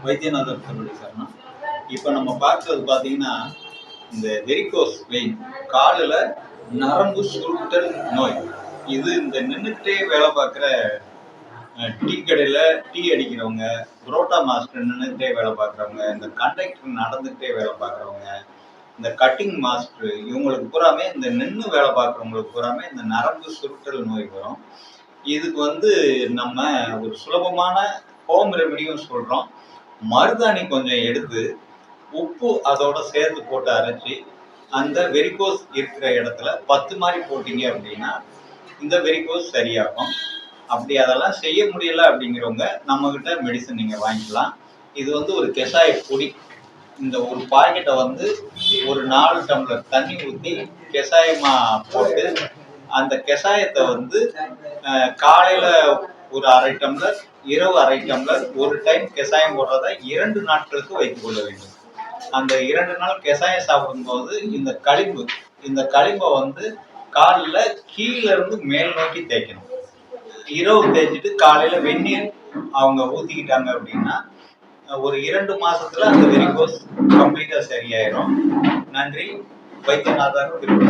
வைத்தியநாதர் திருவடி சரணம். இப்போ நம்ம பார்க்கறது பார்த்தீங்கன்னா, இந்த வெரிகோஸ் வெயின், காலில் நரம்பு சுருட்டல் நோய். இது இந்த நின்றுட்டே வேலை பார்க்குற டீ கடையில் டீ அடிக்கிறவங்க, புரோட்டா மாஸ்டர் நின்றுட்டே வேலை பார்க்குறவங்க, இந்த கண்டக்டர் நடந்துகிட்டே வேலை பார்க்குறவங்க, இந்த கட்டிங் மாஸ்டர், இவங்களுக்கு பூராமே இந்த நின்று வேலை பார்க்குறவங்களுக்கு பூராமே இந்த நரம்பு சுருட்டல் நோய் வரும். இதுக்கு நம்ம ஒரு சுலபமான ஹோம் ரெமெடியும் சொல்கிறோம். மருதாணி கொஞ்சம் எடுத்து உப்பு அதோட சேர்த்து போட்டு அரைச்சி அந்த வெரிகோஸ் இருக்கிற இடத்துல 10 மாதிரி போட்டீங்க அப்படின்னா இந்த வெரிகோஸ் சரியாகும். அப்படி அதெல்லாம் செய்ய முடியல அப்படிங்கிறவங்க நம்மகிட்ட மெடிசன் நீங்கள் வாங்கிக்கலாம். இது ஒரு கஷாய பொடி. இந்த ஒரு பாக்கெட்டை ஒரு 4 டம்ளர் தண்ணி ஊற்றி கஷாயமாக போட்டு அந்த கஷாயத்தை காலையில் ஒரு அரை டம்ளர், இரவு அரை டம்ளர், ஒரு டைம் கஷாயம் போடுறதை 2 நாட்களுக்கு வைத்துக் கொள்ள வேண்டும். அந்த 2 நாள் கஷாயம் சாப்பிடும்போது இந்த களிம்பை காலில் கீழே இருந்து மேல் நோக்கி தேய்க்கணும். இரவு தேய்ச்சிட்டு காலையில் வெந்நீர் அவங்க ஊற்றிக்கிட்டாங்க அப்படின்னா ஒரு 2 மாசத்துல அந்த வெரிகோஸ் கம்ப்ளீட்டாக சரியாயிரும். நன்றி. வைத்தியநாதர் திருவடி.